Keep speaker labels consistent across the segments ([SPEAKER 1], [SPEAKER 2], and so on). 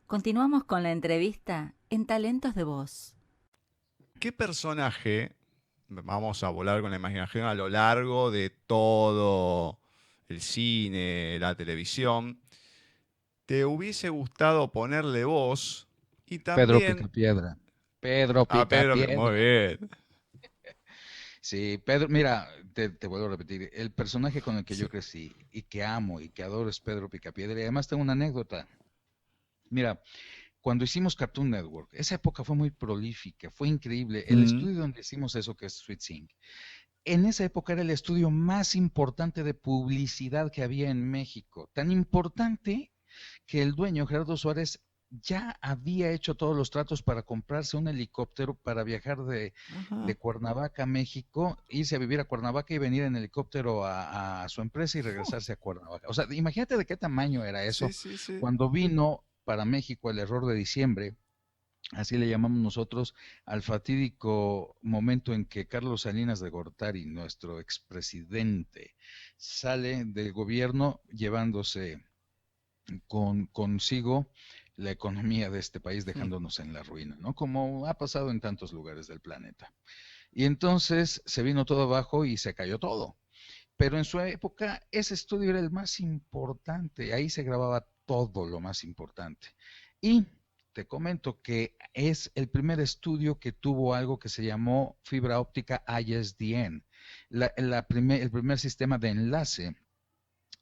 [SPEAKER 1] Continuamos con la entrevista en Talentos de Voz.
[SPEAKER 2] ¿Qué personaje, vamos a volar con la imaginación a lo largo de todo el cine, la televisión, te hubiese gustado ponerle voz y
[SPEAKER 3] Pedro
[SPEAKER 2] también
[SPEAKER 3] Picapiedra. Pedro
[SPEAKER 2] a Pedro? Muy
[SPEAKER 3] Picapiedra.
[SPEAKER 2] bien.
[SPEAKER 3] Sí, Pedro, mira, te vuelvo a repetir, el personaje con el que
[SPEAKER 2] Sí.
[SPEAKER 3] yo crecí y que amo y que adoro es Pedro Picapiedra. Y además tengo una anécdota. Mira, cuando hicimos Cartoon Network, esa época fue muy prolífica, fue increíble. El
[SPEAKER 2] Mm.
[SPEAKER 3] estudio donde hicimos eso, que es Sweet Sync, en esa época era el estudio más importante de publicidad que había en México. Tan importante que el dueño, Gerardo Suárez, ya había hecho todos los tratos para comprarse un helicóptero para viajar de
[SPEAKER 2] Ajá.
[SPEAKER 3] Cuernavaca a México, irse a vivir a Cuernavaca y venir en helicóptero a su empresa y
[SPEAKER 2] Oh,
[SPEAKER 3] regresarse a Cuernavaca. O sea, imagínate de qué tamaño era
[SPEAKER 2] sí,
[SPEAKER 3] eso.
[SPEAKER 2] sí, sí.
[SPEAKER 3] Cuando vino para México el error de diciembre, así le llamamos nosotros, al fatídico momento en que Carlos Salinas de Gortari, nuestro expresidente, sale del gobierno llevándose consigo la economía de este país,
[SPEAKER 2] Mm.
[SPEAKER 3] dejándonos en la ruina, ¿no? Como ha pasado en tantos lugares del planeta. Y entonces se vino todo abajo y se cayó todo. Pero en su época ese estudio era el más importante, ahí se grababa todo lo más importante. Y te comento que es el primer estudio que tuvo algo que se llamó fibra óptica ISDN, el primer sistema de enlace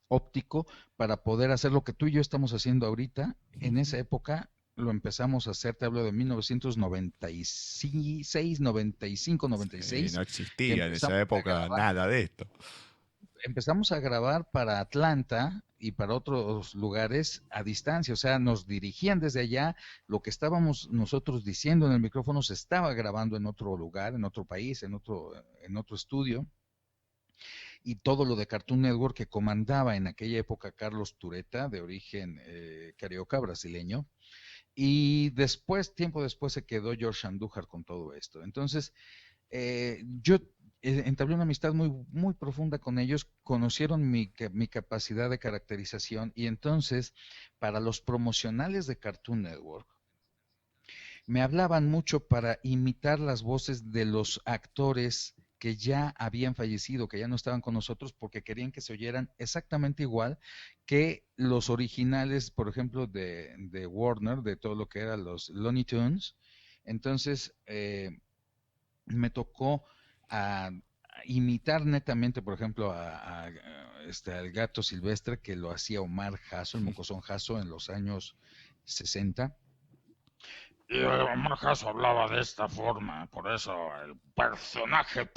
[SPEAKER 3] óptico para poder hacer lo que tú y yo estamos haciendo ahorita. En esa época lo empezamos a hacer, te hablo de 1996, 95,
[SPEAKER 2] Sí,
[SPEAKER 3] 96,
[SPEAKER 2] no
[SPEAKER 3] que
[SPEAKER 2] existía en esa
[SPEAKER 3] empezamos a
[SPEAKER 2] época
[SPEAKER 3] grabar
[SPEAKER 2] nada de esto.
[SPEAKER 3] para Atlanta y para otros lugares a distancia, o sea, nos dirigían desde allá, lo que estábamos nosotros diciendo en el micrófono se estaba grabando en otro lugar, en otro país, en otro estudio, y todo lo de Cartoon Network que comandaba en aquella época Carlos Tureta, de origen carioca brasileño, y después, tiempo después, se quedó George Andújar con todo esto. Entonces, yo entablé una amistad muy, muy profunda con ellos, conocieron mi capacidad de caracterización y entonces, para los promocionales de Cartoon Network, me hablaban mucho para imitar las voces de los actores que ya habían fallecido, que ya no estaban con nosotros, porque querían que se oyeran exactamente igual que los originales, por ejemplo, de Warner, de todo lo que eran los Looney Tunes. Entonces, me tocó a imitar netamente, por ejemplo, al gato silvestre que lo hacía Omar Jasso, el mocosón Jasso en los años 60. Y Omar Jasso hablaba de esta forma, por eso el personaje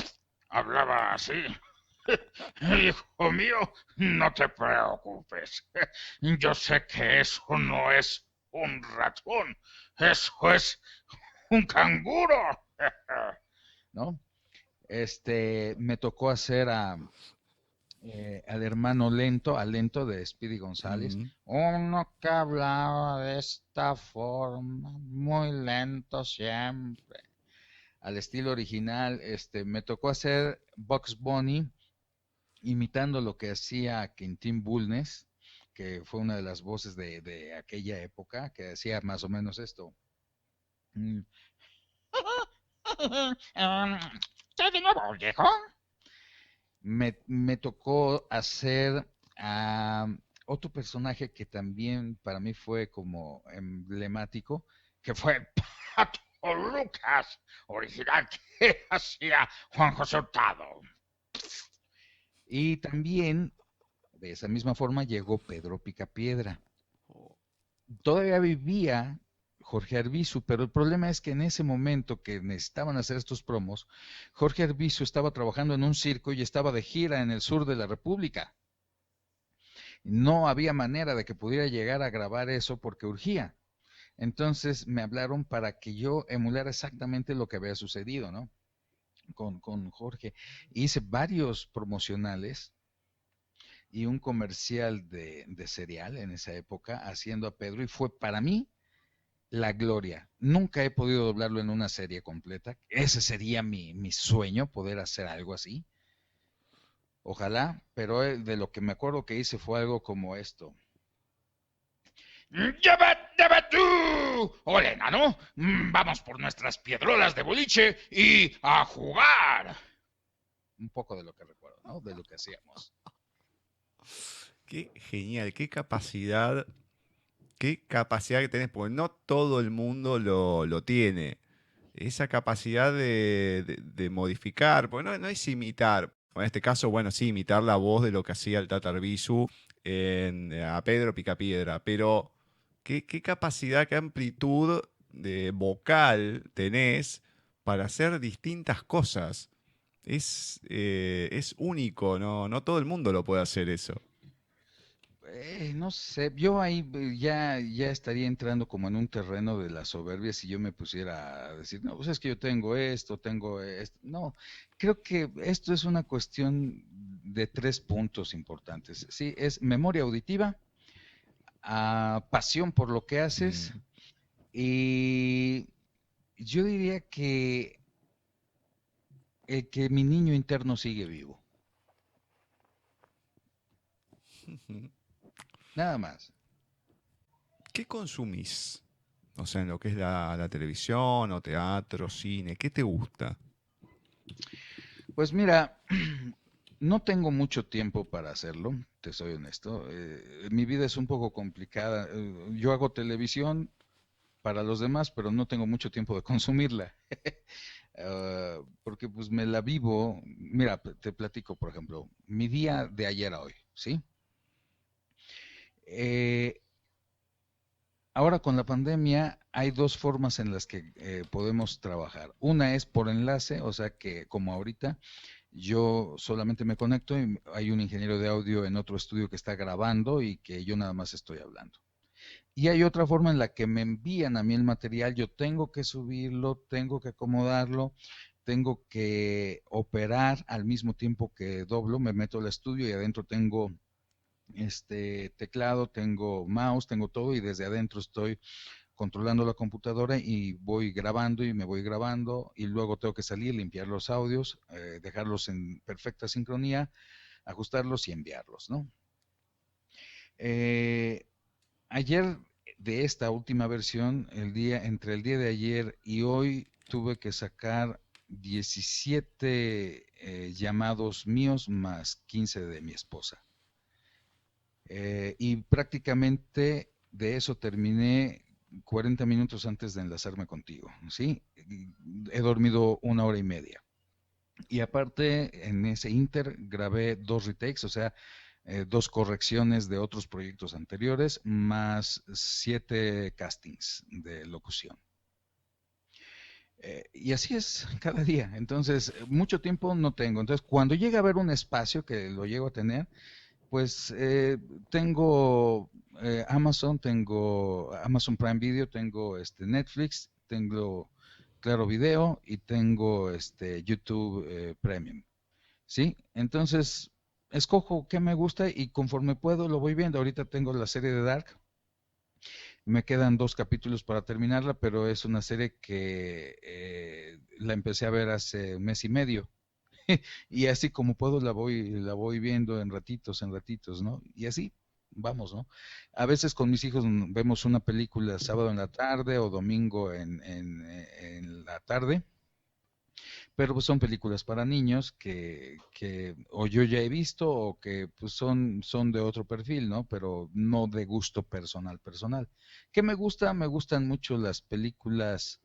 [SPEAKER 3] hablaba así. Hijo mío, no te preocupes. Yo sé que eso no es un ratón, eso es un canguro. ¿No? Me tocó hacer al hermano Lento, al Lento de Speedy González,
[SPEAKER 2] Mm.
[SPEAKER 3] uno que hablaba de esta forma, muy lento siempre, al estilo original. Me tocó hacer Bugs Bunny, imitando lo que hacía Quintín Bulnes, que fue una de las voces de aquella época, que hacía más o menos esto. Mm. ¿Qué de nuevo, viejo? Me tocó hacer a otro personaje que también para mí fue como emblemático, que fue Pato Lucas, original que hacía Juan José Hurtado. Y también, de esa misma forma, llegó Pedro Picapiedra. Todavía vivía Jorge Arbizu, pero el problema es que en ese momento que necesitaban hacer estos promos, Jorge Arbizu estaba trabajando en un circo y estaba de gira en el sur de la República. No había manera de que pudiera llegar a grabar eso porque urgía. Entonces me hablaron para que yo emulara exactamente lo que había sucedido, ¿no? Con Jorge. Hice varios promocionales y un comercial de cereal en esa época haciendo a Pedro y fue para mí la gloria. Nunca he podido doblarlo en una serie completa. Ese sería mi sueño, poder hacer algo así. Ojalá, pero de lo que me acuerdo que hice fue algo como esto. Hola, enano. Vamos por nuestras piedrolas de boliche y a jugar. Un poco de lo que recuerdo, ¿no? De lo que hacíamos.
[SPEAKER 2] Qué genial, qué capacidad que tenés, porque no todo el mundo lo tiene. Esa capacidad de modificar, porque no es imitar. En este caso, bueno, sí, imitar la voz de lo que hacía el Tatar Bisu a Pedro Picapiedra, pero qué capacidad, qué amplitud de vocal tenés para hacer distintas cosas. Es único, no todo el mundo lo puede hacer eso.
[SPEAKER 3] No sé, yo ahí ya estaría entrando como en un terreno de la soberbia si yo me pusiera a decir, no, pues es que yo tengo esto, tengo esto. No, creo que esto es una cuestión de 3 puntos importantes. Sí, es memoria auditiva, pasión por lo que haces
[SPEAKER 2] Mm.
[SPEAKER 3] y yo diría que mi niño interno sigue vivo, nada más.
[SPEAKER 2] ¿Qué consumís? O sea, en lo que es la televisión o teatro, cine, ¿qué te gusta?
[SPEAKER 3] Pues mira, no tengo mucho tiempo para hacerlo, te soy honesto. Mi vida es un poco complicada. Yo hago televisión para los demás, pero no tengo mucho tiempo de consumirla. Porque pues me la vivo. Mira, te platico, por ejemplo, mi día de ayer a hoy, ¿sí? Eh, Ahora con la pandemia hay dos formas en las que podemos trabajar. Una es por enlace, o sea que como ahorita yo solamente me conecto y hay un ingeniero de audio en otro estudio que está grabando y que yo nada más estoy hablando. Y hay otra forma en la que me envían a mí el material, yo tengo que subirlo, tengo que acomodarlo, tengo que operar al mismo tiempo que doblo, me meto al estudio y adentro tengo teclado, tengo mouse, tengo todo y desde adentro estoy controlando la computadora y voy grabando y me voy grabando y luego tengo que salir, limpiar los audios, dejarlos en perfecta sincronía, ajustarlos y enviarlos, ¿no? Eh, Ayer de esta última versión, entre el día de ayer y hoy, tuve que sacar 17 llamados míos más 15 de mi esposa. Y prácticamente de eso terminé 40 minutos antes de enlazarme contigo, ¿sí? He dormido 1 hora y media. Y aparte, en ese inter grabé 2 retakes, o sea, 2 correcciones de otros proyectos anteriores, más 7 castings de locución. Y así es cada día. Entonces, mucho tiempo no tengo. Entonces, cuando llega a haber un espacio, que lo llego a tener, pues tengo tengo Amazon Prime Video, tengo Netflix, tengo Claro Video y tengo YouTube Premium. ¿Sí? Entonces, escojo qué me gusta y conforme puedo lo voy viendo. Ahorita tengo la serie de Dark. Me quedan 2 capítulos para terminarla, pero es una serie que la empecé a ver hace 1 mes y medio. Y así como puedo la voy viendo en ratitos, ¿no? Y así vamos, ¿no? A veces con mis hijos vemos una película sábado en la tarde o domingo en la tarde, pero pues son películas para niños que o yo ya he visto o que pues son de otro perfil, ¿no? Pero no de gusto personal. ¿Qué me gusta? Me gustan mucho las películas,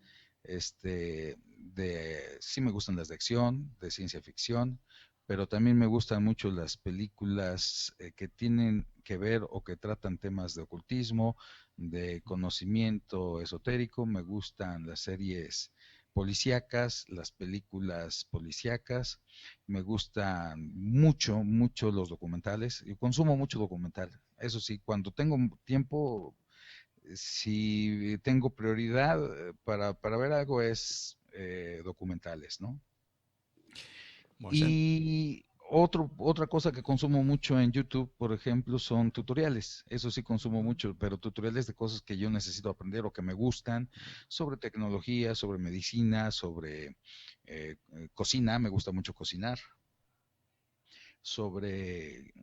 [SPEAKER 3] sí me gustan las de acción, de ciencia ficción, pero también me gustan mucho las películas que tienen que ver o que tratan temas de ocultismo, de conocimiento esotérico, me gustan las series policíacas, las películas policíacas, me gustan mucho los documentales, y consumo mucho documental. Eso sí, cuando tengo tiempo, si tengo prioridad para ver algo es documentales, ¿no?
[SPEAKER 2] Bueno,
[SPEAKER 3] Y otra cosa que consumo mucho en YouTube, por ejemplo, son tutoriales. Eso sí consumo mucho, pero tutoriales de cosas que yo necesito aprender o que me gustan, sobre tecnología, sobre medicina, sobre cocina, me gusta mucho cocinar, sobre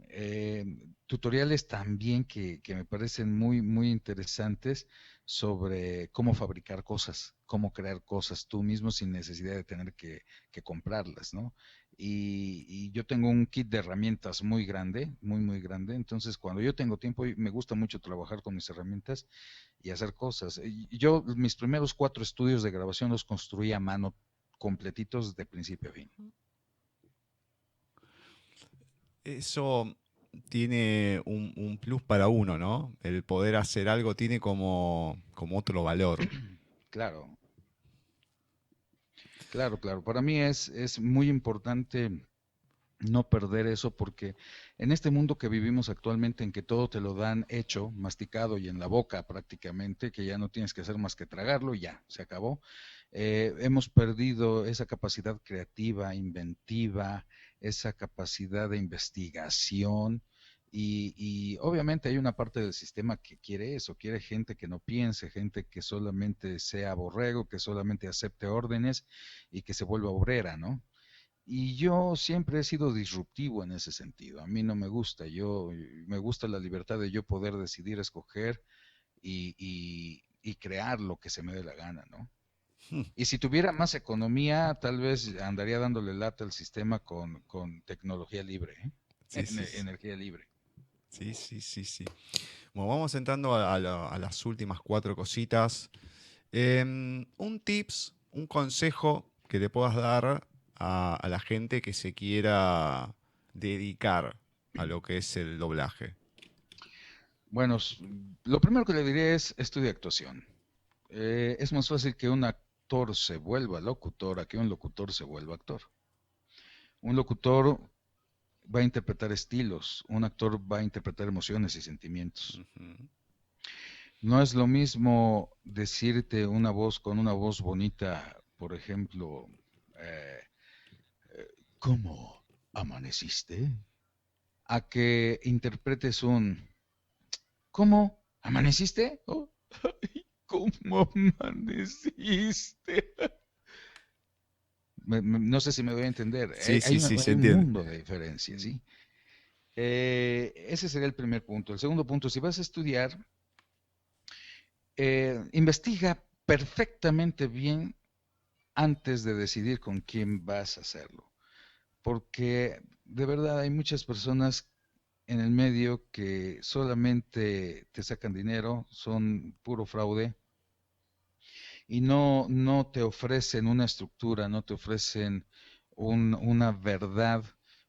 [SPEAKER 3] tutoriales también que me parecen muy interesantes sobre cómo fabricar cosas, cómo crear cosas tú mismo sin necesidad de tener que comprarlas, ¿no? Y yo tengo un kit de herramientas muy grande, muy, muy grande. Entonces, cuando yo tengo tiempo, y me gusta mucho trabajar con mis herramientas y hacer cosas. Y yo, mis primeros 4 estudios de grabación los construí a mano, completitos de principio a fin.
[SPEAKER 2] Eso tiene un plus para uno, ¿no? El poder hacer algo tiene como otro valor.
[SPEAKER 3] Claro, claro, claro. Para mí es muy importante no perder eso porque en este mundo que vivimos actualmente en que todo te lo dan hecho, masticado y en la boca prácticamente, que ya no tienes que hacer más que tragarlo y ya, se acabó, hemos perdido esa capacidad creativa, inventiva, esa capacidad de investigación. Y obviamente hay una parte del sistema que quiere eso, quiere gente que no piense, gente que solamente sea borrego, que solamente acepte órdenes y que se vuelva obrera, ¿no? Y yo siempre he sido disruptivo en ese sentido. A mí no me gusta. Me gusta la libertad de yo poder decidir, escoger y crear lo que se me dé la gana, ¿no? Y si tuviera más economía, tal vez andaría dándole lata al sistema con tecnología libre, ¿eh?
[SPEAKER 2] Sí, sí, sí.
[SPEAKER 3] Energía libre.
[SPEAKER 2] Sí, sí, sí, sí. Bueno, vamos entrando a las últimas 4 cositas. Un tips, un consejo que le puedas dar a la gente que se quiera dedicar a lo que es el doblaje.
[SPEAKER 3] Bueno, lo primero que le diré es estudia actuación. Es más fácil que un actor se vuelva locutor a que un locutor se vuelva actor. Un locutor va a interpretar estilos, un actor va a interpretar emociones y sentimientos.
[SPEAKER 2] Ujú.
[SPEAKER 3] No es lo mismo decirte una voz con una voz bonita, por ejemplo, eh, ¿cómo amaneciste? A que interpretes un ¿cómo amaneciste? Oh, ¿cómo amaneciste? No sé si me voy a entender.
[SPEAKER 2] Sí, sí, sí, se
[SPEAKER 3] Hay un
[SPEAKER 2] entiende.
[SPEAKER 3] mundo de diferencias, ¿sí? Ese sería el primer punto. El segundo punto, si vas a estudiar, investiga perfectamente bien antes de decidir con quién vas a hacerlo. Porque de verdad hay muchas personas en el medio que solamente te sacan dinero, son puro fraude y no te ofrecen una estructura, no te ofrecen una verdad.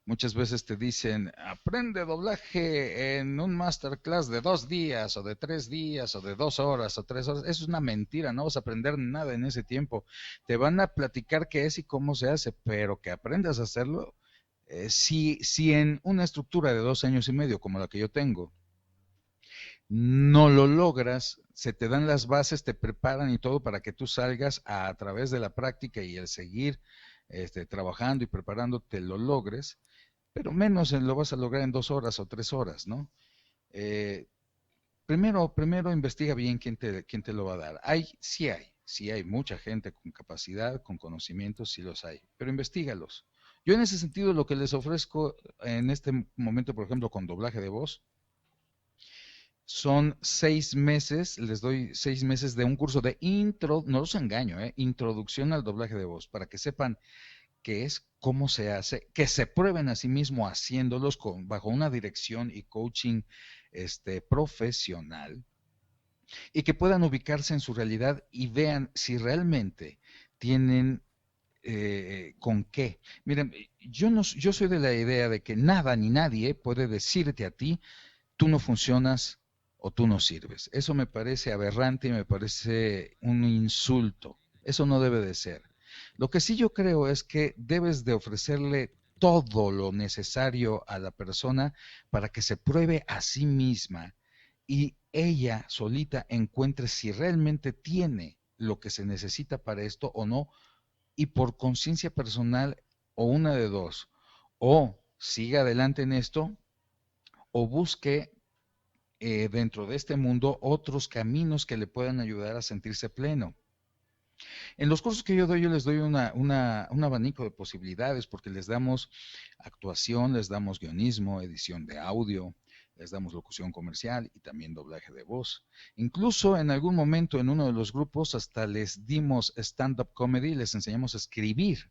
[SPEAKER 3] Muchas veces te dicen, aprende doblaje en un masterclass de 2 días o de 3 días o de 2 horas o 3 horas. Eso es una mentira, no vas a aprender nada en ese tiempo. Te van a platicar qué es y cómo se hace, pero que aprendas a hacerlo. Si en una estructura de 2 años y medio como la que yo tengo, no lo logras, se te dan las bases, te preparan y todo para que tú salgas a través de la práctica y el seguir trabajando y preparándote lo logres, pero menos lo vas a lograr en 2 horas o 3 horas, ¿no? Eh, primero investiga bien quién te lo va a dar. Sí hay mucha gente con capacidad, con conocimientos, sí los hay, pero investígalos. Yo en ese sentido lo que les ofrezco en este momento, por ejemplo, con doblaje de voz, son 6 meses, les doy 6 meses de un curso de no los engaño, introducción al doblaje de voz, para que sepan qué es, cómo se hace, que se prueben a sí mismos haciéndolos bajo una dirección y coaching profesional y que puedan ubicarse en su realidad y vean si realmente tienen con qué. Miren, yo soy de la idea de que nada ni nadie puede decirte a ti tú no funcionas o tú no sirves. Eso me parece aberrante y me parece un insulto. Eso no debe de ser. Lo que sí yo creo es que debes de ofrecerle todo lo necesario a la persona para que se pruebe a sí misma y ella solita encuentre si realmente tiene lo que se necesita para esto o no, y por conciencia personal o una de dos, o siga adelante en esto o busque dentro de este mundo otros caminos que le puedan ayudar a sentirse pleno. En los cursos que yo doy, yo les doy un abanico de posibilidades porque les damos actuación, les damos guionismo, edición de audio, les damos locución comercial y también doblaje de voz. Incluso en algún momento en uno de los grupos hasta les dimos stand-up comedy, les enseñamos a escribir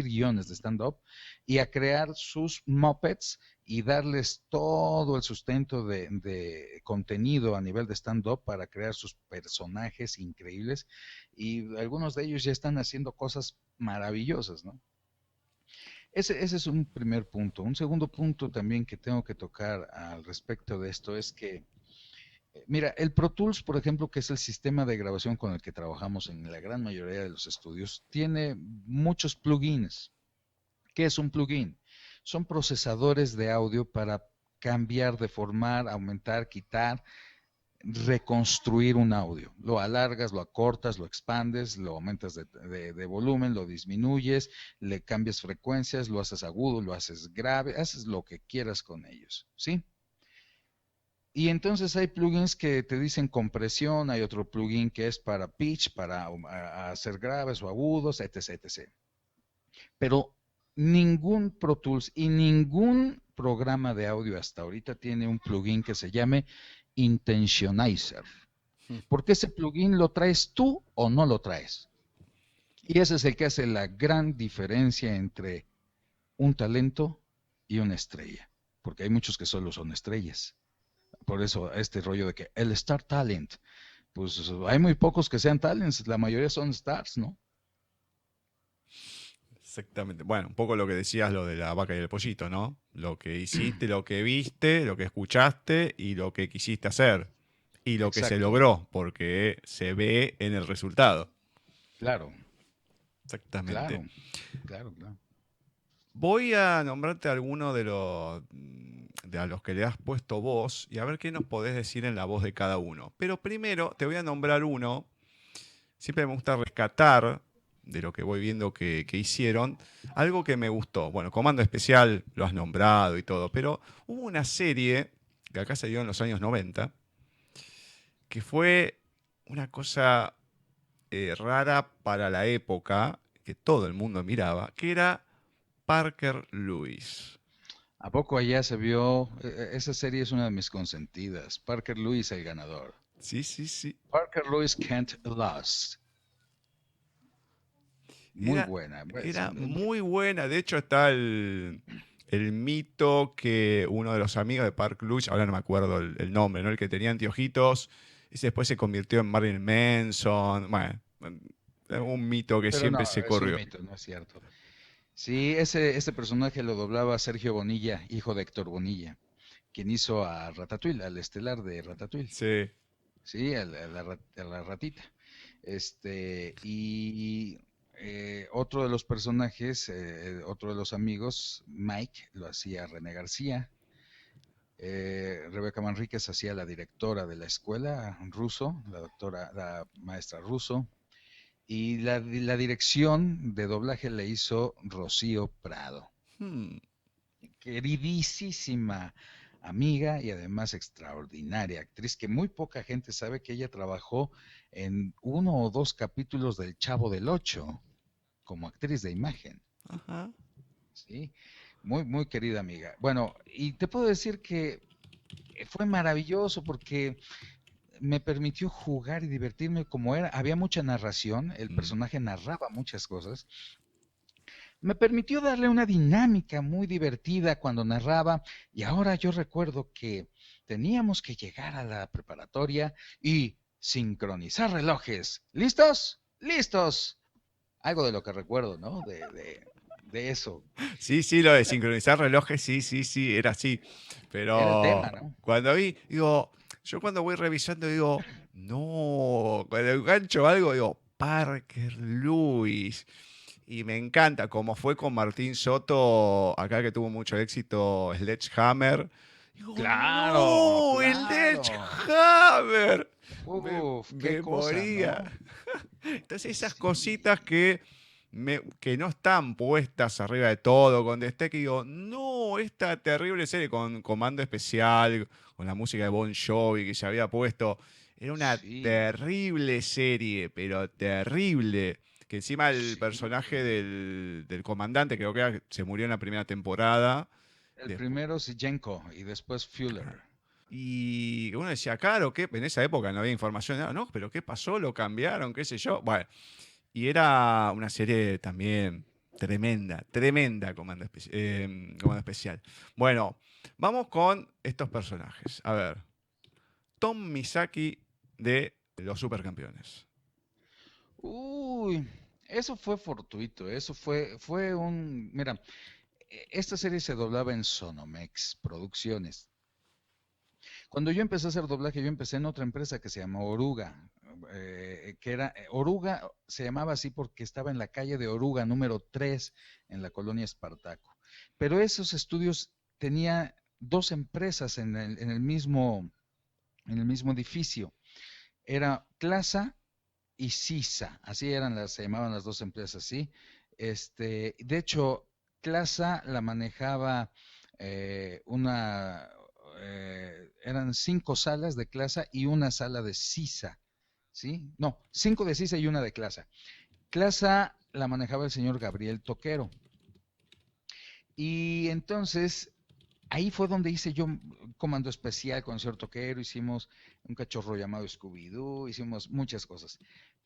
[SPEAKER 3] guiones de stand-up y a crear sus Muppets y darles todo el sustento de contenido a nivel de stand-up para crear sus personajes increíbles, y algunos de ellos ya están haciendo cosas maravillosas, ¿no? Ese es un primer punto. Un segundo punto también que tengo que tocar al respecto de esto es que, mira, el Pro Tools, por ejemplo, que es el sistema de grabación con el que trabajamos en la gran mayoría de los estudios, tiene muchos plugins. ¿Qué es un plugin? Son procesadores de audio para cambiar, deformar, aumentar, quitar, reconstruir un audio. Lo alargas, lo acortas, lo expandes, lo aumentas de volumen, lo disminuyes, le cambias frecuencias, lo haces agudo, lo haces grave, haces lo que quieras con ellos, ¿sí? Y entonces hay plugins que te dicen compresión, hay otro plugin que es para pitch, para hacer graves o agudos, etc, etc. Pero ningún Pro Tools y ningún programa de audio hasta ahorita tiene un plugin que se llame Intentionizer, porque ese plugin lo traes tú o no lo traes. Y ese es el que hace la gran diferencia entre un talento y una estrella, porque hay muchos que solo son estrellas. Por eso este rollo de que el Star Talent, pues hay muy pocos que sean talents, la mayoría son stars, ¿no?
[SPEAKER 2] Exactamente. Bueno, un poco lo que decías, lo de la vaca y el pollito, ¿no? Lo que hiciste, lo que viste, lo que escuchaste y lo que quisiste hacer. Y lo que se
[SPEAKER 3] Exacto,
[SPEAKER 2] logró, porque se ve en el resultado.
[SPEAKER 3] claro,
[SPEAKER 2] Exactamente.
[SPEAKER 3] claro, claro, claro.
[SPEAKER 2] Voy a nombrarte alguno de a los que le has puesto voz y a ver qué nos podés decir en la voz de cada uno. Pero primero te voy a nombrar uno. Siempre me gusta rescatar de lo que voy viendo que hicieron, algo que me gustó. Bueno, Comando Especial lo has nombrado y todo, pero hubo una serie que acá salió en los años 90, que fue una cosa rara para la época, que todo el mundo miraba, que era Parker Lewis.
[SPEAKER 3] ¿A poco allá se vio? Esa serie es una de mis consentidas. Parker Lewis, el ganador.
[SPEAKER 2] Sí, sí, sí.
[SPEAKER 3] Parker Lewis Can't Lose. Muy
[SPEAKER 2] Era,
[SPEAKER 3] buena.
[SPEAKER 2] era muy buena. De hecho, está el mito que uno de los amigos de Park Lewis, ahora no me acuerdo el nombre, ¿no? El que tenía anteojitos, ese después se convirtió en Marilyn Manson. Bueno, un mito que
[SPEAKER 3] Pero no,
[SPEAKER 2] siempre se
[SPEAKER 3] es un
[SPEAKER 2] corrió.
[SPEAKER 3] mito, no es cierto. Sí, ese personaje lo doblaba Sergio Bonilla, hijo de Héctor Bonilla, quien hizo a Ratatouille, al estelar de Ratatouille.
[SPEAKER 2] Sí.
[SPEAKER 3] Sí, a la ratita. Y otro de los personajes, otro de los amigos, Mike, lo hacía René García. Rebeca Manríquez hacía la directora de la escuela, Russo, la maestra Russo. Y la dirección de doblaje le hizo Rocío Prado,
[SPEAKER 2] Hmm.
[SPEAKER 3] queridísima amiga y además extraordinaria actriz, que muy poca gente sabe que ella trabajó en 1 o 2 capítulos del Chavo del Ocho como actriz de imagen.
[SPEAKER 2] Ajá.
[SPEAKER 3] ¿Sí? Muy, muy querida amiga. Bueno, y te puedo decir que fue maravilloso porque me permitió jugar y divertirme como era. Había mucha narración, el
[SPEAKER 2] Mm.
[SPEAKER 3] personaje narraba muchas cosas. Me permitió darle una dinámica muy divertida cuando narraba, y ahora yo recuerdo que teníamos que llegar a la preparatoria y sincronizar relojes. ¿Listos? ¡Listos! Algo de lo que recuerdo, ¿no? De eso.
[SPEAKER 2] Sí, sí, lo de sincronizar relojes, sí, sí, sí, era así.
[SPEAKER 3] Era el
[SPEAKER 2] Pero
[SPEAKER 3] tema, ¿no?
[SPEAKER 2] cuando vi, digo, yo cuando voy revisando, digo, no, cuando engancho algo, digo, Parker Lewis. Y me encanta, como fue con Martín Soto, acá que tuvo mucho éxito, Sledgehammer. Digo,
[SPEAKER 3] Claro,
[SPEAKER 2] no,
[SPEAKER 3] claro.
[SPEAKER 2] Sledgehammer.
[SPEAKER 3] Uf, qué
[SPEAKER 2] Me
[SPEAKER 3] cosa,
[SPEAKER 2] moría.
[SPEAKER 3] ¿no?
[SPEAKER 2] Entonces esas
[SPEAKER 3] Sí.
[SPEAKER 2] cositas que no están puestas arriba de todo, con Destaque, que digo, no, esta terrible serie con Comando Especial, con la música de Bon Jovi que se había puesto, era una
[SPEAKER 3] Sí,
[SPEAKER 2] terrible serie, pero terrible. Que encima el
[SPEAKER 3] sí.
[SPEAKER 2] personaje del comandante, creo que se murió en la primera temporada.
[SPEAKER 3] El
[SPEAKER 2] Despu-
[SPEAKER 3] primero Zijenko y después Fuller.
[SPEAKER 2] Y uno decía, claro, ¿qué? En esa época no había información, no, pero ¿qué pasó? ¿Lo cambiaron? ¿Qué sé yo? Bueno, y era una serie también tremenda, tremenda Comando Especial. Bueno, vamos con estos personajes. A ver, Tom Misaki de Los Supercampeones.
[SPEAKER 3] Uy, eso fue fortuito, mira, esta serie se doblaba en Sonomex Producciones. Cuando yo empecé a hacer doblaje, yo empecé en otra empresa que se llama Oruga, Oruga se llamaba así porque estaba en la calle de Oruga, número 3, en la colonia Espartaco. Pero esos estudios tenía dos empresas en el mismo edificio. Era Clasa y Sisa, así se llamaban las dos empresas, ¿sí? De hecho, Clasa la manejaba eran 5 salas de Clasa y una sala de Sisa, ¿sí? No, 5 de Sisa y una de Clasa. Clasa la manejaba el señor Gabriel Toquero. Y entonces ahí fue donde hice yo un comando especial con el señor Toquero, hicimos un cachorro llamado Scooby-Doo, hicimos muchas cosas.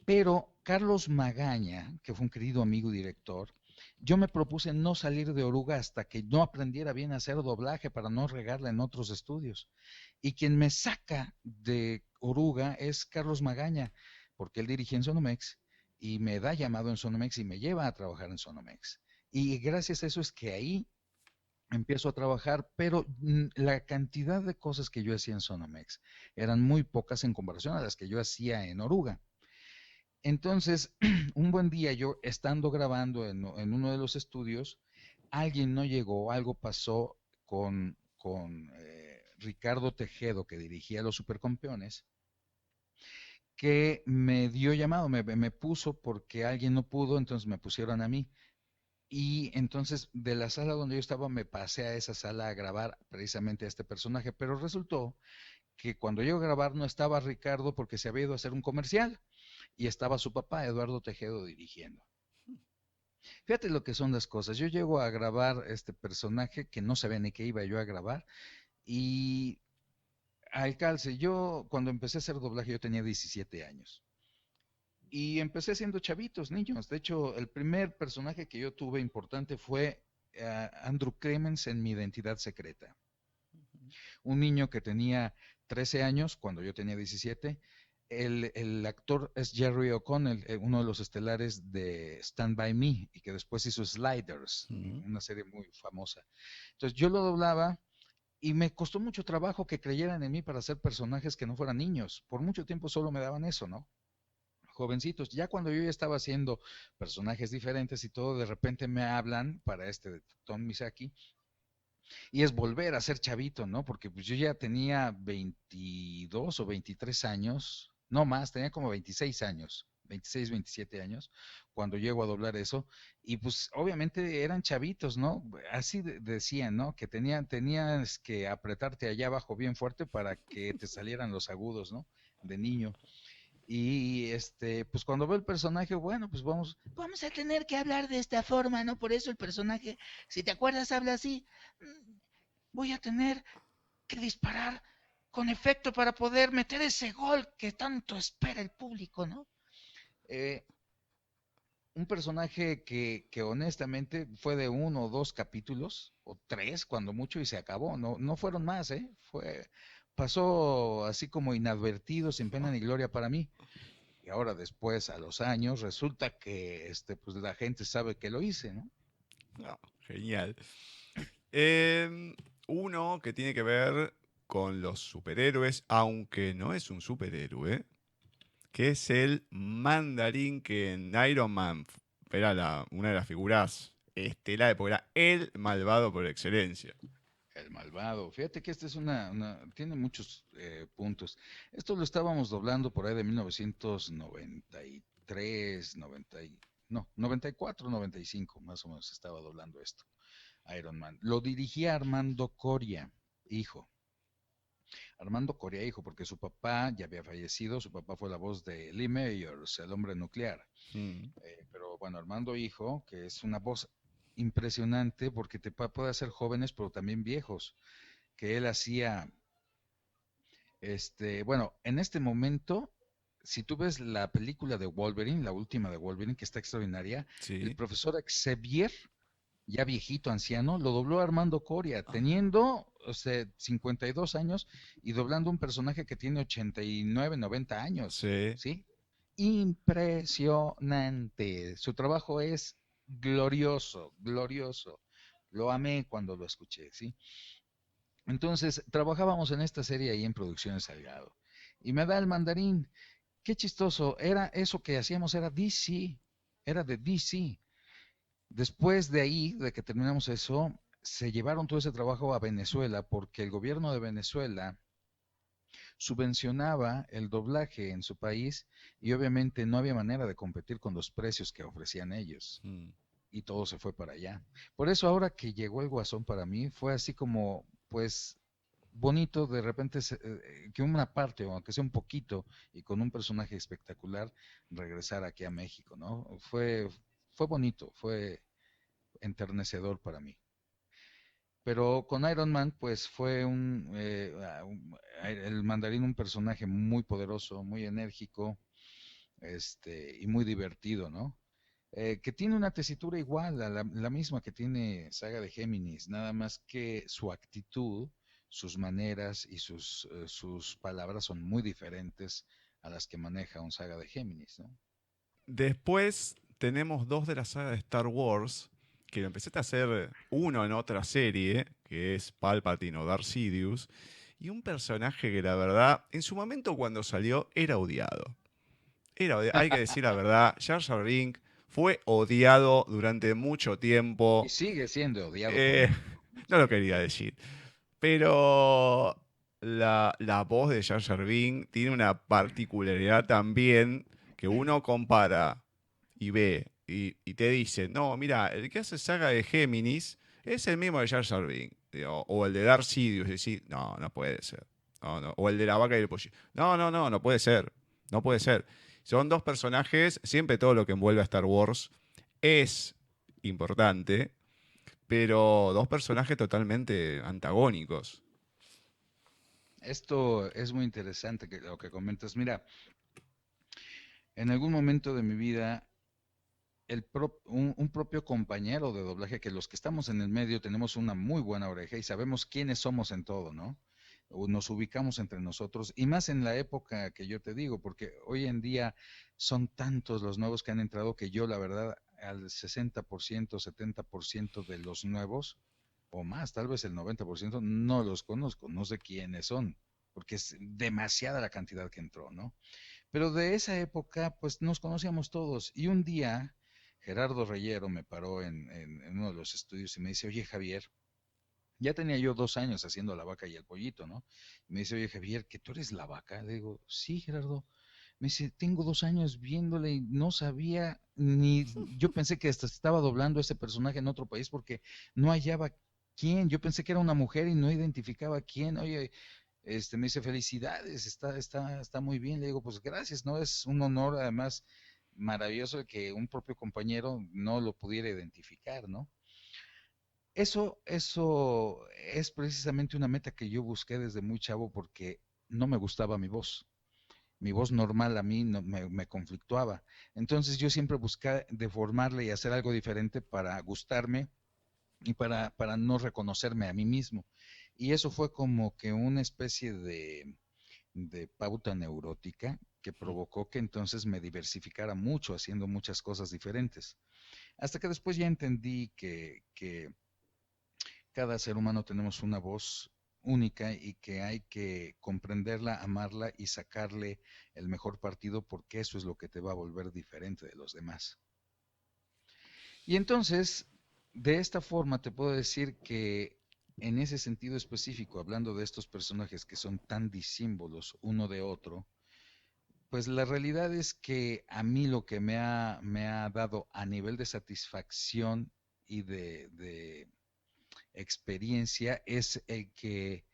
[SPEAKER 3] Pero Carlos Magaña, que fue un querido amigo y director, yo me propuse no salir de Oruga hasta que no aprendiera bien a hacer doblaje para no regarla en otros estudios. Y quien me saca de Oruga es Carlos Magaña, porque él dirigía en Sonomex y me da llamado en Sonomex y me lleva a trabajar en Sonomex. Y gracias a eso es que ahí empiezo a trabajar, pero la cantidad de cosas que yo hacía en Sonomex eran muy pocas en comparación a las que yo hacía en Oruga. Entonces, un buen día yo estando grabando en uno de los estudios, alguien no llegó, algo pasó con Ricardo Tejedo, que dirigía Los Supercampeones, que me dio llamado, me puso porque alguien no pudo, entonces me pusieron a mí. Y entonces de la sala donde yo estaba me pasé a esa sala a grabar precisamente a este personaje, pero resultó que cuando yo a grabar no estaba Ricardo porque se había ido a hacer un comercial y estaba su papá, Eduardo Tejedo, dirigiendo. Fíjate lo que son las cosas. Yo llego a grabar este personaje que no sabía ni qué iba yo a grabar y al calce, yo cuando empecé a hacer doblaje yo tenía 17 años. Y empecé siendo chavitos, niños. De hecho, el primer personaje que yo tuve importante fue Andrew Clemens en Mi Identidad Secreta. Un niño que tenía 13 años cuando yo tenía 17. El actor es Jerry O'Connell, uno de los estelares de Stand By Me y que después hizo Sliders, una serie muy famosa. Entonces yo lo doblaba y me costó mucho trabajo que creyeran en mí para hacer personajes que no fueran niños. Por mucho tiempo solo me daban eso, ¿no? Jovencitos. Ya cuando yo ya estaba haciendo personajes diferentes y todo, de repente me hablan para de Tom Misaki y es volver a ser chavito, ¿no? Porque pues yo ya tenía 22 o 23 años, no más, tenía como 26 años. 26, 27 años, cuando llego a doblar eso, y pues obviamente eran chavitos, ¿no? Así decían, ¿no? Que tenías que apretarte allá abajo bien fuerte para que te salieran los agudos, ¿no? De niño. Y pues cuando veo el personaje, bueno, pues vamos a tener que hablar de esta forma, ¿no? Por eso el personaje, si te acuerdas, habla así. Voy a tener que disparar con efecto para poder meter ese gol que tanto espera el público, ¿no? Eh, un personaje que honestamente fue de 1 o 2 capítulos, o 3 cuando mucho, y se acabó, no fueron más, ¿eh? Pasó así como inadvertido, sin pena ni gloria para mí. Y ahora después, a los años, resulta que pues la gente sabe que lo hice, ¿no?
[SPEAKER 2] No, genial. Eh, Uno que tiene que ver con los superhéroes, aunque no es un superhéroe, que es el Mandarín, que en Iron Man era una de las figuras estelares, porque era el malvado por excelencia.
[SPEAKER 3] El malvado. Fíjate que tiene muchos puntos. Esto lo estábamos doblando por ahí de 1993, no, 94, 95, más o menos estaba doblando esto. Iron Man. Lo dirigía Armando Coria, hijo. Armando Coria, hijo, porque su papá ya había fallecido, su papá fue la voz de Lee Mayors, el hombre nuclear.
[SPEAKER 2] Mm.
[SPEAKER 3] Pero bueno, Armando hijo, que es una voz impresionante porque puede hacer jóvenes, pero también viejos, que él hacía Bueno, en este momento, si tú ves la película de Wolverine, la última de Wolverine, que está extraordinaria, el
[SPEAKER 2] Sí.
[SPEAKER 3] profesor Xavier, ya viejito, anciano, lo dobló Armando Coria, teniendo, o sea, 52 años y doblando un personaje que tiene 89, 90 años,
[SPEAKER 2] Sí.
[SPEAKER 3] ¿sí? Impresionante. Su trabajo es glorioso, glorioso. Lo amé cuando lo escuché, ¿sí? Entonces, trabajábamos en esta serie ahí en Producciones Salgado. Y me da el mandarín. Qué chistoso. Era eso que hacíamos, era DC. Era de DC. Después de ahí, de que terminamos eso, se llevaron todo ese trabajo a Venezuela porque el gobierno de Venezuela subvencionaba el doblaje en su país y obviamente no había manera de competir con los precios que ofrecían ellos.
[SPEAKER 2] Mm.
[SPEAKER 3] Y todo se fue para allá. Por eso ahora que llegó el Guasón para mí fue así como, pues, bonito de repente que una parte, o aunque sea un poquito, y con un personaje espectacular, regresar aquí a México, ¿no? Fue bonito, fue enternecedor para mí. Pero con Iron Man, pues fue el mandarín un personaje muy poderoso, muy enérgico, y muy divertido, ¿no? Que tiene una tesitura igual a la misma que tiene Saga de Géminis, nada más que su actitud, sus maneras y sus palabras son muy diferentes a las que maneja un Saga de Géminis, ¿no?
[SPEAKER 2] Después tenemos dos de la saga de Star Wars, que lo empezaste a hacer uno en otra serie, que es Palpatine o Darth Sidious, y un personaje que la verdad, en su momento cuando salió, era odiado. Hay que decir la verdad, Jar Jar Binks fue odiado durante mucho
[SPEAKER 3] Y
[SPEAKER 2] tiempo.
[SPEAKER 3] sigue siendo odiado por
[SPEAKER 2] Eh,
[SPEAKER 3] muchos.
[SPEAKER 2] no lo quería decir. Pero la voz de Jar Jar Binks tiene una particularidad también que uno compara y ve y te dice, no, mira, el que hace saga de Géminis es el mismo de Jar Jar Binks. Digo, o el de Darth Sidious. Y decís, no, no puede ser. No, no. O el de la vaca y el pollo. No, no, no, no puede ser. No puede ser. Son dos personajes, siempre todo lo que envuelve a Star Wars es importante, pero dos personajes totalmente antagónicos.
[SPEAKER 3] Esto es muy interesante lo que comentas. Mira, en algún momento de mi vida, un propio compañero de doblaje, que los que estamos en el medio tenemos una muy buena oreja y sabemos quiénes somos en todo, ¿no? O nos ubicamos entre nosotros, y más en la época que yo te digo, porque hoy en día son tantos los nuevos que han entrado que yo, la verdad, al 60%, 70% de los nuevos, o más, tal vez el 90%, no los conozco, no sé quiénes son, porque es demasiada la cantidad que entró, ¿no? Pero de esa época, pues nos conocíamos todos. Y un día, Gerardo Reyero me paró en uno de los estudios y me dice, oye Javier, ya tenía yo 2 años haciendo la vaca y el pollito, ¿no? Y me dice, oye Javier, ¿que tú eres la vaca? Le digo, sí, Gerardo. Me dice, tengo 2 años viéndole y no sabía ni, yo pensé que hasta estaba doblando ese personaje en otro país porque no hallaba quién. Yo pensé que era una mujer y no identificaba quién. Oye, me dice, felicidades, está muy bien. Le digo, pues gracias, ¿no? Es un honor, además, maravilloso que un propio compañero no lo pudiera identificar, ¿no? Eso es precisamente una meta que yo busqué desde muy chavo porque no me gustaba mi voz. Mi voz normal a mí no, me conflictuaba. Entonces yo siempre busqué deformarle y hacer algo diferente para gustarme y para no reconocerme a mí mismo. Y eso fue como que una especie de pauta neurótica que provocó que entonces me diversificara mucho haciendo muchas cosas diferentes. Hasta que después ya entendí que cada ser humano tenemos una voz única y que hay que comprenderla, amarla y sacarle el mejor partido porque eso es lo que te va a volver diferente de los demás. Y entonces, de esta forma te puedo decir que en ese sentido específico, hablando de estos personajes que son tan disímbolos uno de otro, pues la realidad es que a mí lo que me ha dado a nivel de satisfacción y de experiencia es el que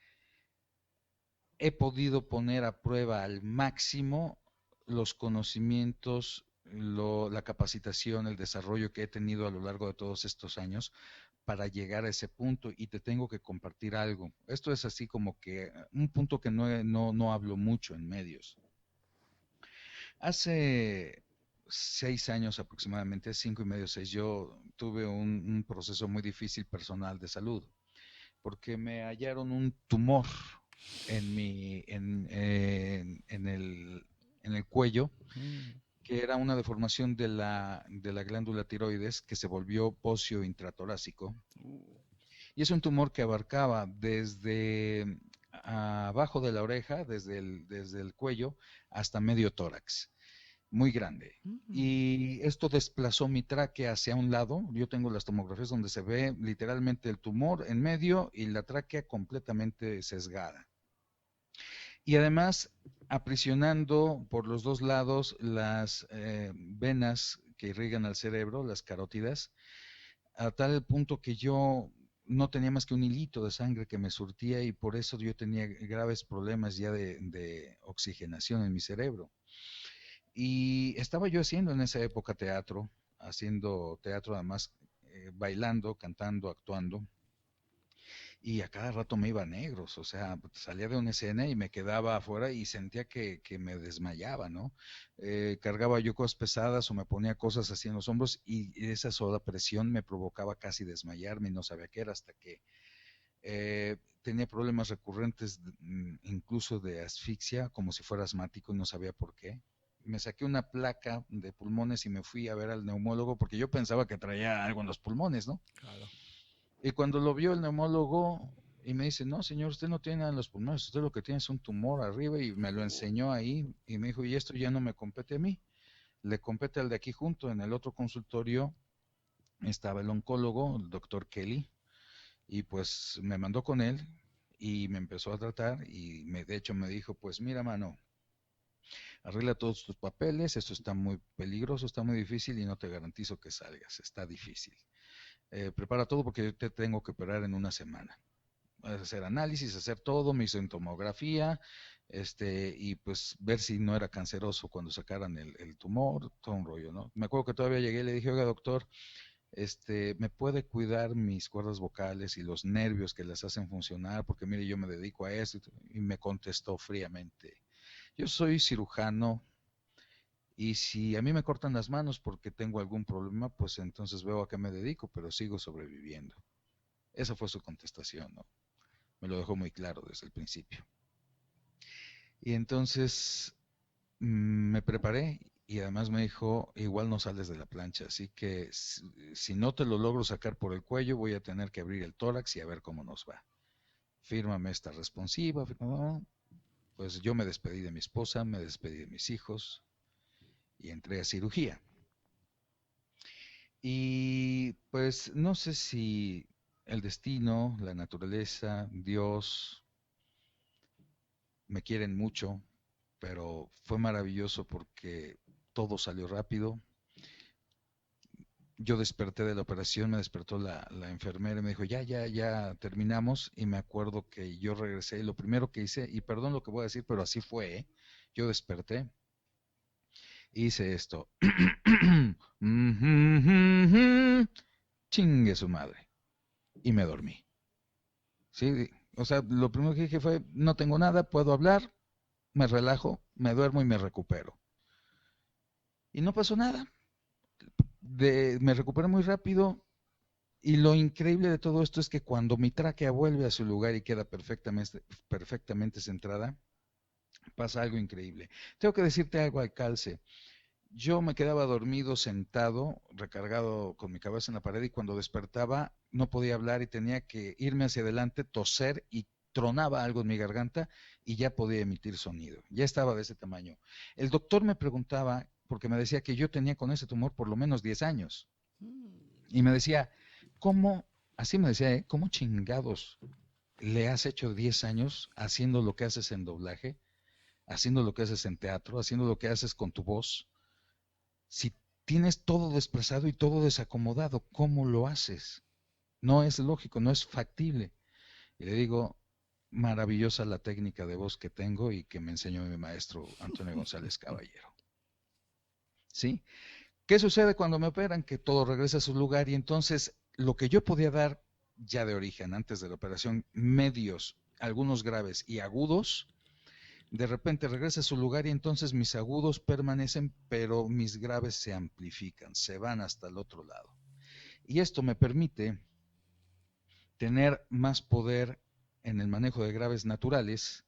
[SPEAKER 3] he podido poner a prueba al máximo los conocimientos, la capacitación, el desarrollo que he tenido a lo largo de todos estos años para llegar a ese punto y te tengo que compartir algo. Esto es así como que un punto que no hablo mucho en medios. Hace 6 años aproximadamente, 5 y medio, 6, yo tuve un proceso muy difícil personal de salud, porque me hallaron un tumor en el cuello, que era una deformación de la glándula tiroides que se volvió bóceo intratorácico. Y es un tumor que abarcaba desde abajo de la oreja, desde el cuello, hasta medio tórax. Muy grande. Y esto desplazó mi tráquea hacia un lado. Yo tengo las tomografías donde se ve literalmente el tumor en medio y la tráquea completamente sesgada. Y además aprisionando por los dos lados las venas que irrigan al cerebro, las carótidas, a tal punto que yo no tenía más que un hilito de sangre que me surtía y por eso yo tenía graves problemas ya de oxigenación en mi cerebro. Y estaba yo haciendo en esa época teatro, haciendo teatro además, bailando, cantando, actuando. Y a cada rato me iba a negros, o sea, salía de una escena y me quedaba afuera y sentía que me desmayaba, ¿no? Cargaba yo cosas pesadas o me ponía cosas así en los hombros y esa sola presión me provocaba casi desmayarme y no sabía qué era hasta que tenía problemas recurrentes, incluso de asfixia, como si fuera asmático y no sabía por qué. Me saqué una placa de pulmones y me fui a ver al neumólogo porque yo pensaba que traía algo en los pulmones, ¿no?
[SPEAKER 2] Claro.
[SPEAKER 3] Y cuando lo vio el neumólogo y me dice, no, señor, usted no tiene nada en los pulmones, usted lo que tiene es un tumor arriba, y me lo enseñó ahí y me dijo, y esto ya no me compete a mí, le compete al de aquí junto. En el otro consultorio estaba el oncólogo, el doctor Kelly, y pues me mandó con él y me empezó a tratar y de hecho me dijo, pues mira, mano, arregla todos tus papeles, esto está muy peligroso, está muy difícil y no te garantizo que salgas, está difícil. Prepara todo porque yo te tengo que operar en una semana. Hacer análisis, hacer todo, mi tomografía, y pues ver si no era canceroso cuando sacaran el tumor, todo un rollo, ¿no? Me acuerdo que todavía llegué y le dije, oiga, doctor, ¿me puede cuidar mis cuerdas vocales y los nervios que las hacen funcionar? Porque mire, yo me dedico a eso. Y me contestó fríamente, yo soy cirujano y si a mí me cortan las manos porque tengo algún problema, pues entonces veo a qué me dedico, pero sigo sobreviviendo. Esa fue su contestación, ¿no? Me lo dejó muy claro desde el principio. Y entonces me preparé y además me dijo, igual no sales de la plancha, así que si no te lo logro sacar por el cuello, voy a tener que abrir el tórax y a ver cómo nos va. Fírmame esta responsiva. Pues yo me despedí de mi esposa, me despedí de mis hijos y entré a cirugía. Y pues no sé si el destino, la naturaleza, Dios me quieren mucho, pero fue maravilloso porque todo salió rápido. Yo desperté de la operación, me despertó la enfermera y me dijo, ya terminamos. Y me acuerdo que yo regresé y lo primero que hice, y perdón lo que voy a decir, pero así fue, ¿eh? Yo desperté, hice esto. Chingue su madre. Y me dormí. ¿Sí? O sea, lo primero que dije fue, no tengo nada, puedo hablar, me relajo, me duermo y me recupero. Y no pasó nada. Me recuperé muy rápido. Y lo increíble de todo esto es que cuando mi tráquea vuelve a su lugar y queda perfectamente centrada, pasa algo increíble. Tengo que decirte algo al calce. Yo me quedaba dormido, sentado, recargado con mi cabeza en la pared, y cuando despertaba no podía hablar y tenía que irme hacia adelante, toser, y tronaba algo en mi garganta y ya podía emitir sonido. Ya estaba de ese tamaño. El doctor me preguntaba, porque me decía que yo tenía con ese tumor por lo menos 10 años. Y me decía, ¿cómo? Así me decía, ¿cómo chingados le has hecho 10 años haciendo lo que haces en doblaje, haciendo lo que haces en teatro, haciendo lo que haces con tu voz? Si tienes todo desplazado y todo desacomodado, ¿cómo lo haces? No es lógico, no es factible. Y le digo, maravillosa la técnica de voz que tengo y que me enseñó mi maestro Antonio González Caballero. ¿Sí? ¿Qué sucede cuando me operan? Que todo regresa a su lugar y entonces lo que yo podía dar ya de origen, antes de la operación, medios, algunos graves y agudos, de repente regresa a su lugar y entonces mis agudos permanecen, pero mis graves se amplifican, se van hasta el otro lado. Y esto me permite tener más poder en el manejo de graves naturales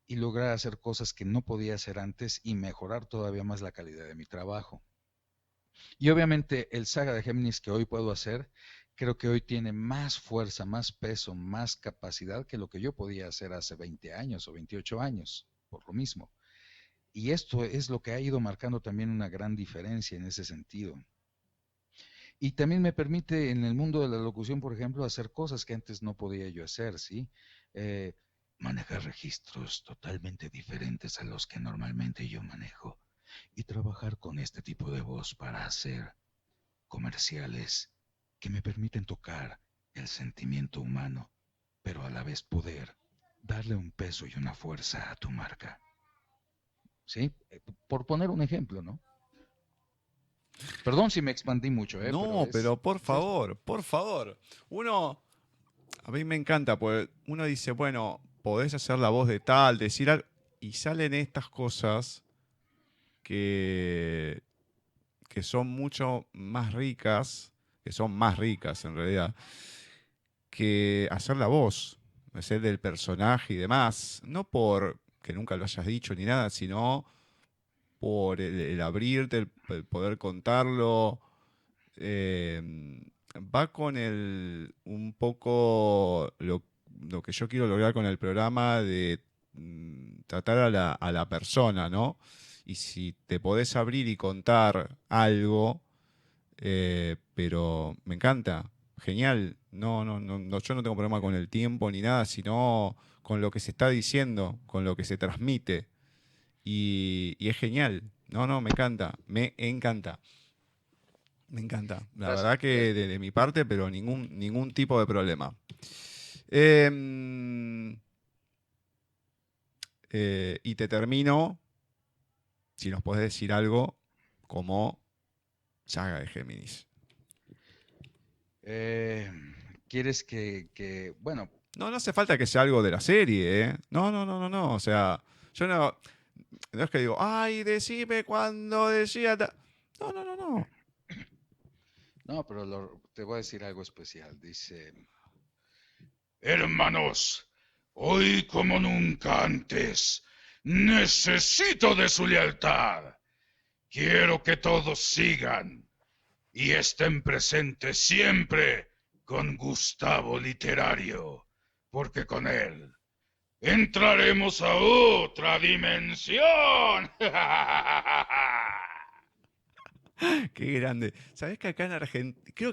[SPEAKER 3] y lograr hacer cosas que no podía hacer antes y mejorar todavía más la calidad de mi trabajo. Y obviamente el Saga de Géminis que hoy puedo hacer, creo que hoy tiene más fuerza, más peso, más capacidad que lo que yo podía hacer hace 20 años o 28 años, por lo mismo. Y esto es lo que ha ido marcando también una gran diferencia en ese sentido. Y también me permite en el mundo de la locución, por ejemplo, hacer cosas que antes no podía yo hacer, ¿sí? Eh, Manejar registros totalmente diferentes a los que normalmente yo manejo y trabajar con este tipo de voz para hacer comerciales que me permiten tocar el sentimiento humano, pero a la vez poder darle un peso y una fuerza a tu marca. ¿Sí? Por poner un ejemplo, ¿no? Perdón si me expandí mucho, pero
[SPEAKER 2] No, pero por
[SPEAKER 3] es esto.
[SPEAKER 2] favor, por favor. A mí me encanta, pues uno dice, bueno, podés hacer la voz de tal, decir algo, y salen estas cosas que, que son mucho más ricas, que son más ricas en realidad, que hacer la voz, hacer del personaje y demás, no por que nunca lo hayas dicho ni nada, sino por el abrirte, el poder contarlo. eh, Va con un poco lo que yo quiero lograr con el programa de tratar a la persona, ¿no? Y si te podés abrir y contar algo, pero me encanta, genial. Yo no tengo problema con el tiempo ni nada, sino con lo que se está diciendo, con lo que se transmite. Y es genial. Me encanta, me encanta. Me encanta. La
[SPEAKER 3] Gracias,
[SPEAKER 2] verdad que
[SPEAKER 3] gracias.
[SPEAKER 2] de mi parte, pero ningún tipo de problema. Em, y te termino, si nos podés decir algo, como Saga de Géminis.
[SPEAKER 3] Eh, ¿Quieres bueno,
[SPEAKER 2] No hace falta que sea algo de la serie, ¿eh? No. O sea, yo no es que digo, ay, decime cuando decía. No.
[SPEAKER 3] no, pero te voy a decir algo especial. Dice, hermanos, hoy como nunca antes, necesito de su lealtad. Quiero que todos sigan y estén presentes siempre con Gustavo Literario, porque con él entraremos a otra dimensión.
[SPEAKER 2] Qué grande. ¿Sabés que acá en Argentina, creo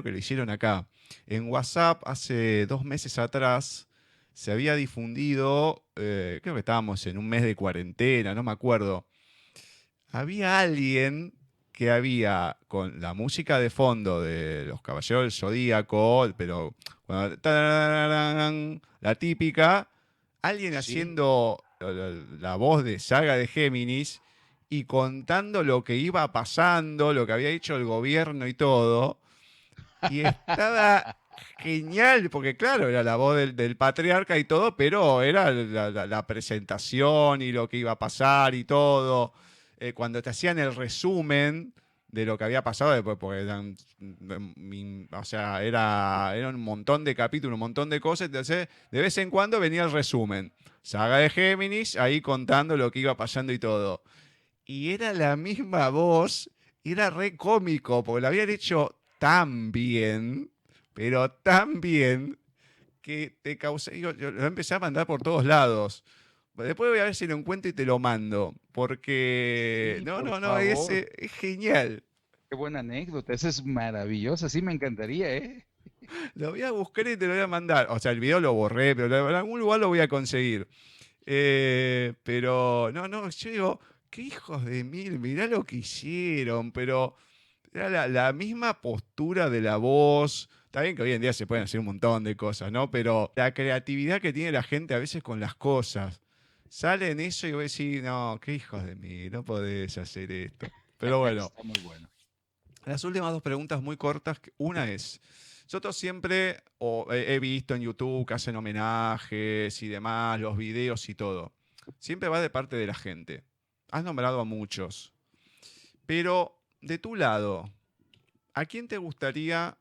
[SPEAKER 2] que lo hicieron acá, en WhatsApp hace 2 meses atrás, se había difundido, creo que estábamos en un mes de cuarentena, no me acuerdo. Había alguien que había con la música de fondo de Los Caballeros del Zodíaco, pero tararán, la típica, alguien
[SPEAKER 3] Sí,
[SPEAKER 2] haciendo la voz de Saga de Géminis y contando lo que iba pasando, lo que había hecho el gobierno y todo. Y estaba genial, porque claro, era la voz del patriarca y todo, pero era la presentación y lo que iba a pasar y todo. Cuando te hacían el resumen de lo que había pasado, después, porque o sea, era un montón de capítulos, un montón de cosas, entonces de vez en cuando venía el resumen. Saga de Géminis, ahí contando lo que iba pasando y todo. Y era la misma voz, y era re cómico, porque lo habían hecho tan bien, pero tan bien, que te causé. Yo lo empecé a mandar por todos lados. Después voy a ver si lo encuentro y te lo mando, porque
[SPEAKER 3] sí, por
[SPEAKER 2] no,
[SPEAKER 3] favor.
[SPEAKER 2] es genial.
[SPEAKER 3] Qué buena anécdota, esa es maravillosa, sí me encantaría, ¿eh?
[SPEAKER 2] Lo voy a buscar y te lo voy a mandar. O sea, el video lo borré, pero en algún lugar lo voy a conseguir. Pero yo digo, qué hijos de mil, mirá lo que hicieron, pero era la misma postura de la voz. Está bien que hoy en día se pueden hacer un montón de cosas, ¿no? Pero la creatividad que tiene la gente a veces con las cosas. Sale en eso y voy a decir, no, qué hijos de mí, no podés hacer esto. Pero bueno,
[SPEAKER 3] Está muy bueno.
[SPEAKER 2] las últimas dos preguntas muy cortas. Una es, Nosotros siempre he visto en YouTube que hacen homenajes y demás, los videos y todo. Siempre va de parte de la gente. Has nombrado a muchos. Pero de tu lado, ¿a quién te gustaría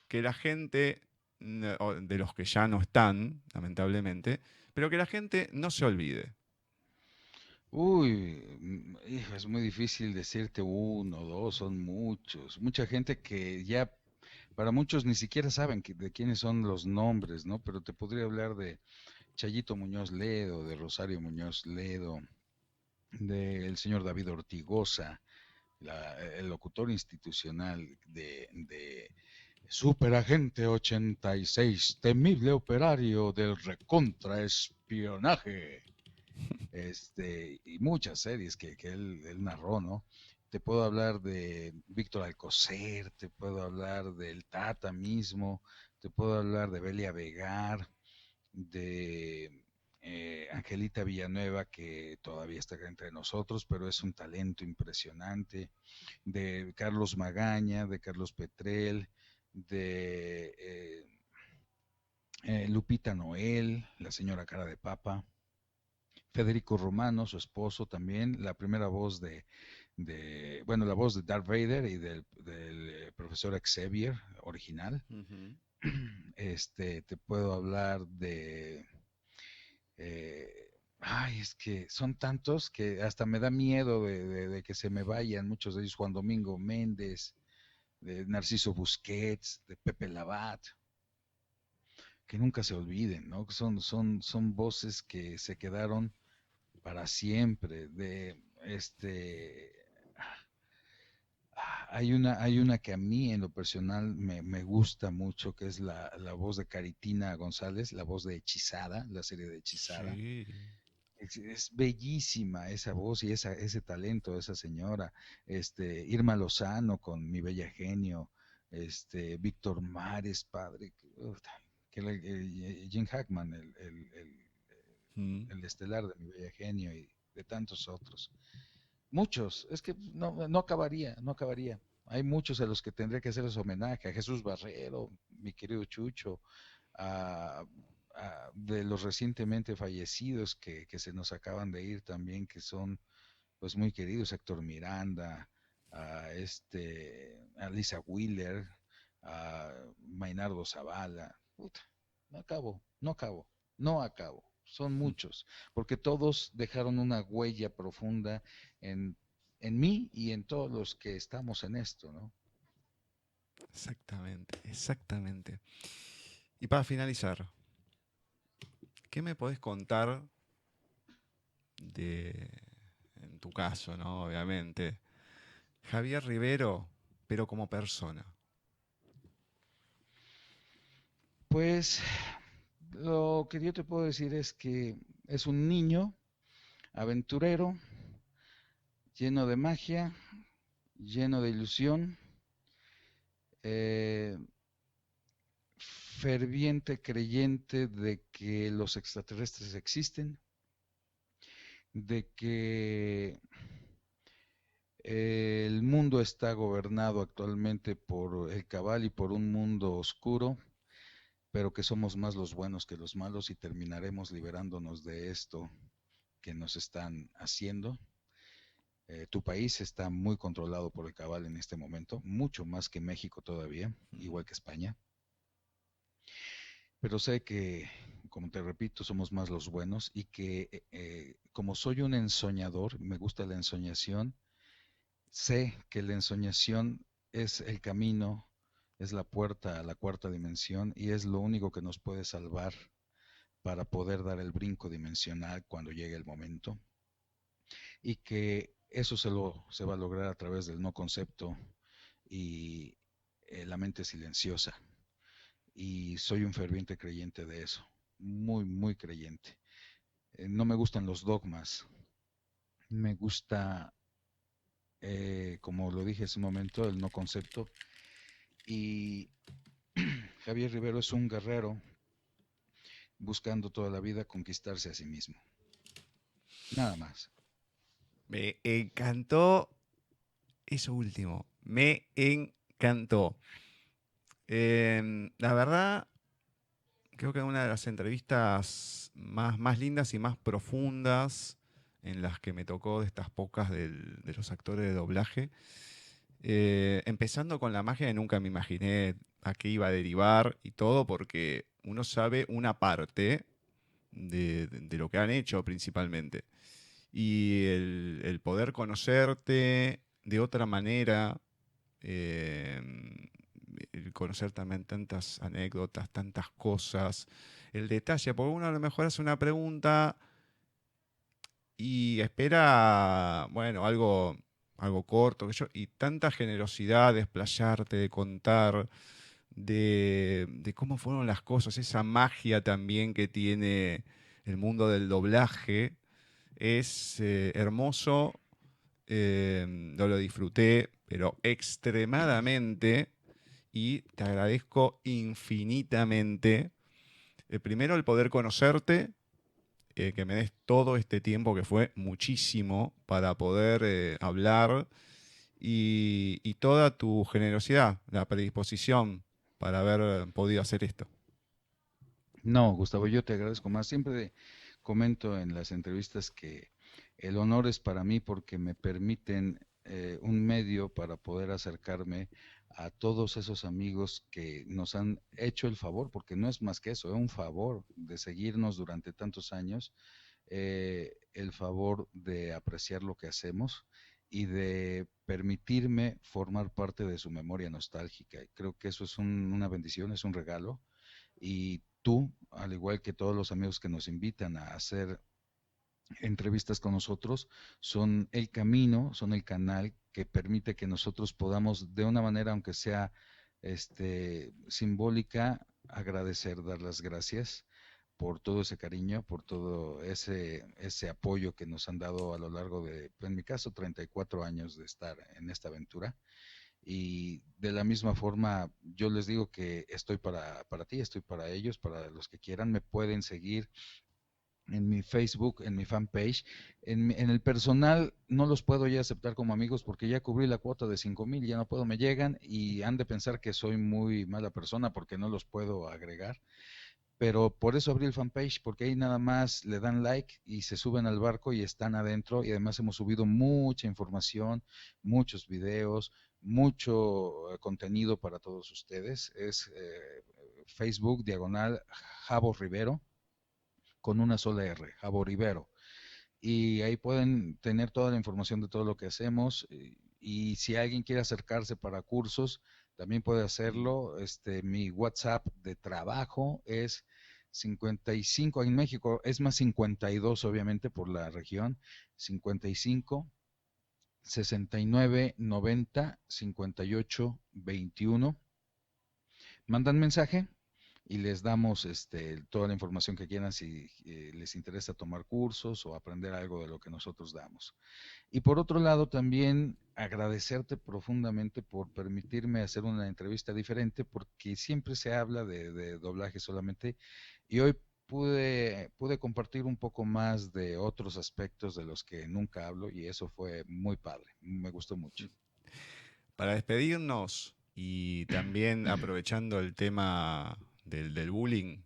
[SPEAKER 2] que la gente, o de los que ya no están, lamentablemente, pero que la gente no se olvide?
[SPEAKER 3] Uy, hijo, es muy difícil decirte uno, dos, son muchos. Mucha gente que ya, para muchos ni siquiera saben de quiénes son los nombres, ¿no? Pero te podría hablar de Chayito Muñoz Ledo, de Rosario Muñoz Ledo, del señor David Ortigosa, el locutor institucional de Superagente 86, temible operario del recontraespionaje, y muchas series que él narró, ¿no? Te puedo hablar de Víctor Alcocer, te puedo hablar del Tata mismo, te puedo hablar de Belia Vegar, de Angelita Villanueva, que todavía está entre nosotros, pero es un talento impresionante, de Carlos Magaña, de Carlos Petrel, de Lupita Noel, la señora Cara de Papa, Federico Romano, su esposo también, la primera voz bueno, la voz de Darth Vader y del profesor Xavier original.
[SPEAKER 2] Ujú.
[SPEAKER 3] Te puedo hablar de ay, es que son tantos que hasta me da miedo de que se me vayan muchos de ellos. Juan Domingo Méndez, de Narciso Busquets, de Pepe Labat, que nunca se olviden, ¿no? Son voces que se quedaron para siempre. Hay una que a mí en lo personal me gusta mucho, que es la voz de Caritina González, la voz de Hechizada, la serie de Hechizada.
[SPEAKER 2] Sí.
[SPEAKER 3] Es bellísima esa voz y ese talento de esa señora. Irma Lozano con Mi Bella Genio, Víctor Mares, padre, Jim Hackman,
[SPEAKER 2] Mm.
[SPEAKER 3] el estelar de Mi Bella Genio y de tantos otros. Muchos, es que no acabaría, no acabaría. Hay muchos a los que tendría que hacerles homenaje, a Jesús Barrero, mi querido Chucho, a, de los recientemente fallecidos que se nos acaban de ir también, que son pues muy queridos, Héctor Miranda, a Lisa Wheeler, a Mainardo Zavala. Puta, no acabo. Son muchos, porque todos dejaron una huella profunda en, en mí y en todos los que estamos en esto, ¿no?
[SPEAKER 2] Exactamente, exactamente. Y para finalizar, ¿qué me podés contar de, en tu caso, ¿no? Obviamente, Javier Rivero, pero como persona?
[SPEAKER 3] Pues lo que yo te puedo decir es que es un niño aventurero, lleno de magia, lleno de ilusión, eh, ferviente creyente de que los extraterrestres existen, de que el mundo está gobernado actualmente por el cabal y por un mundo oscuro, pero que somos más los buenos que los malos y terminaremos liberándonos de esto que nos están haciendo. Tu país está muy controlado por el cabal en este momento, mucho más que México todavía, igual que España. Pero sé que, como te repito, somos más los buenos y que como soy un ensoñador, me gusta la ensoñación, sé que la ensoñación es el camino, es la puerta a la cuarta dimensión y es lo único que nos puede salvar para poder dar el brinco dimensional cuando llegue el momento y que eso se va a lograr a través del no concepto y la mente silenciosa. Y soy un ferviente creyente de eso, muy, muy creyente. No me gustan los dogmas, me gusta, como lo dije hace un momento, el no concepto. Y Javier Rivero es un guerrero buscando toda la vida conquistarse a sí mismo. Nada más.
[SPEAKER 2] Me encantó eso último. Me encantó. La verdad, creo que una de las entrevistas más lindas y más profundas en las que me tocó de estas pocas de los actores de doblaje. Empezando con la magia, que nunca me imaginé a qué iba a derivar y todo, porque uno sabe una parte de lo que han hecho principalmente. Y el poder conocerte de otra manera, eh, el conocer también tantas anécdotas, tantas cosas, el detalle, porque uno a lo mejor hace una pregunta y espera, bueno, algo corto, que yo, y tanta generosidad de explayarte, de contar, de cómo fueron las cosas, esa magia también que tiene el mundo del doblaje, es hermoso, yo lo disfruté, pero extremadamente, y te agradezco infinitamente, primero el poder conocerte, que me des todo este tiempo que fue muchísimo para poder hablar y toda tu generosidad, la predisposición para haber podido hacer esto.
[SPEAKER 3] No, Gustavo, yo te agradezco más. Siempre comento en las entrevistas que el honor es para mí porque me permiten un medio para poder acercarme a todos esos amigos que nos han hecho el favor, porque no es más que eso, es un favor de seguirnos durante tantos años, el favor de apreciar lo que hacemos y de permitirme formar parte de su memoria nostálgica. Creo que eso es una bendición, es un regalo y tú, al igual que todos los amigos que nos invitan a hacer entrevistas con nosotros, son el camino, son el canal que permite que nosotros podamos, de una manera, aunque sea simbólica, agradecer, dar las gracias por todo ese cariño, por todo ese apoyo que nos han dado a lo largo de, en mi caso, 34 años de estar en esta aventura. Y de la misma forma, yo les digo que estoy para ti, estoy para ellos, para los que quieran, me pueden seguir en mi Facebook, en mi fanpage. En el personal no los puedo ya aceptar como amigos porque ya cubrí la cuota de 5,000, ya no puedo, me llegan y han de pensar que soy muy mala persona porque no los puedo agregar. Pero por eso abrí el fanpage, porque ahí nada más le dan like y se suben al barco y están adentro. Y además hemos subido mucha información, muchos videos, mucho contenido para todos ustedes. Es Facebook diagonal Jabo Rivero con una sola R, Jabo Rivero. Y ahí pueden tener toda la información de todo lo que hacemos. Y si alguien quiere acercarse para cursos, también puede hacerlo. Mi WhatsApp de trabajo es 55, en México es más 52 obviamente por la región, 55 69 90 58 21. Mandan mensaje y les damos toda la información que quieran si les interesa tomar cursos o aprender algo de lo que nosotros damos. Y por otro lado, también agradecerte profundamente por permitirme hacer una entrevista diferente, porque siempre se habla de doblaje solamente, y hoy pude compartir un poco más de otros aspectos de los que nunca hablo, y eso fue muy padre, me gustó mucho.
[SPEAKER 2] Para despedirnos y también aprovechando el tema del bullying,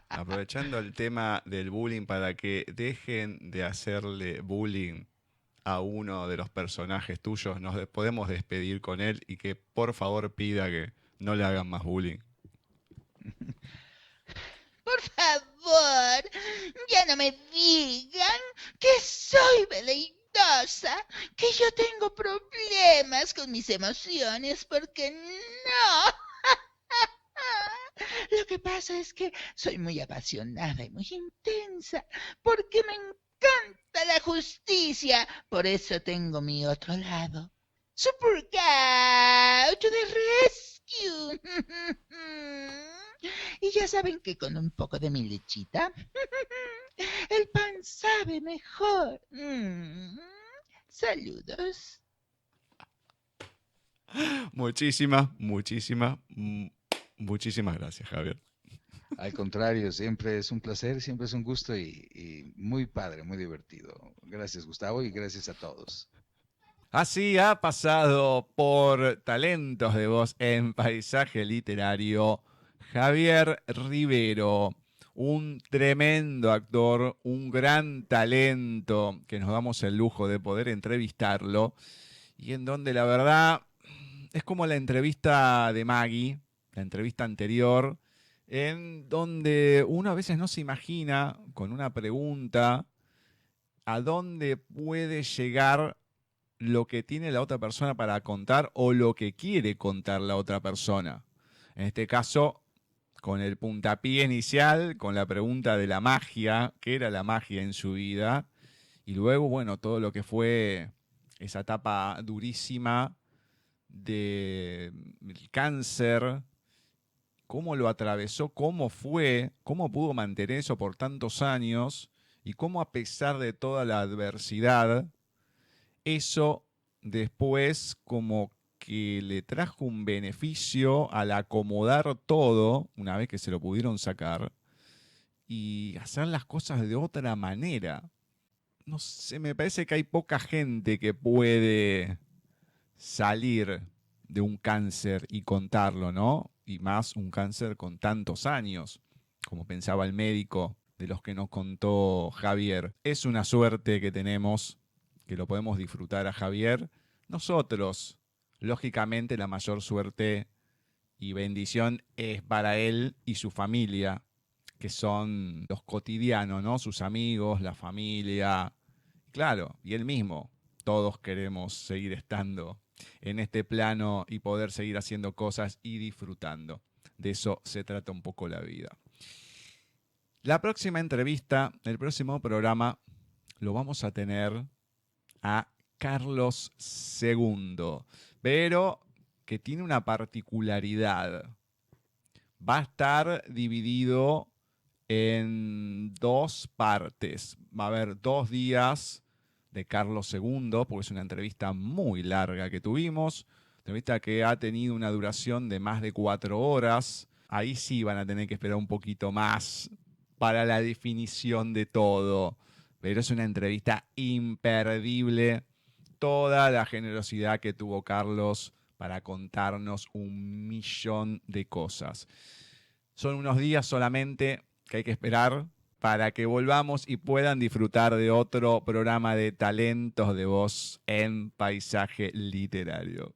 [SPEAKER 2] aprovechando el tema del bullying para que dejen de hacerle bullying a uno de los personajes tuyos, nos podemos despedir con él y que por favor pida que no le hagan más bullying.
[SPEAKER 4] Por favor, ya no me digan que soy veleidosa, que yo tengo problemas con mis emociones, porque no. Lo que pasa es que soy muy apasionada y muy intensa, porque me encanta la justicia. Por eso tengo mi otro lado. Super Couch de Rescue. Y ya saben que con un poco de mi lechita, el pan sabe mejor. Saludos.
[SPEAKER 2] Muchísimas gracias, Javier.
[SPEAKER 3] Al contrario, siempre es un placer, siempre es un gusto y muy padre, muy divertido. Gracias, Gustavo, y gracias a todos.
[SPEAKER 2] Así ha pasado por Talentos de Voz en Paisaje Literario Javier Rivero, un tremendo actor, un gran talento que nos damos el lujo de poder entrevistarlo y en donde la verdad es como la entrevista de Maggie, la entrevista anterior, en donde uno a veces no se imagina con una pregunta a dónde puede llegar lo que tiene la otra persona para contar o lo que quiere contar la otra persona. En este caso, con el puntapié inicial, con la pregunta de la magia, qué era la magia en su vida, y luego, bueno, todo lo que fue esa etapa durísima del cáncer, cómo lo atravesó, cómo fue, cómo pudo mantener eso por tantos años, y cómo a pesar de toda la adversidad, eso después como que le trajo un beneficio al acomodar todo, una vez que se lo pudieron sacar, y hacer las cosas de otra manera. No sé, me parece que hay poca gente que puede salir de un cáncer y contarlo, ¿no? Y más un cáncer con tantos años, como pensaba el médico de los que nos contó Javier. Es una suerte que tenemos, que lo podemos disfrutar a Javier. Nosotros, lógicamente, la mayor suerte y bendición es para él y su familia, que son los cotidianos, ¿no? Sus amigos, la familia, claro, y él mismo. Todos queremos seguir estando en este plano y poder seguir haciendo cosas y disfrutando. De eso se trata un poco la vida. La próxima entrevista, el próximo programa, lo vamos a tener a Carlos II, pero que tiene una particularidad. Va a estar dividido en dos partes. Va a haber 2 días de Carlos II, porque es una entrevista muy larga que tuvimos, entrevista que ha tenido una duración de más de 4 horas. Ahí sí van a tener que esperar un poquito más para la definición de todo, pero es una entrevista imperdible. Toda la generosidad que tuvo Carlos para contarnos 1.000.000 de cosas. Son unos días solamente que hay que esperar para que volvamos y puedan disfrutar de otro programa de Talentos de Voz en Paisaje Literario.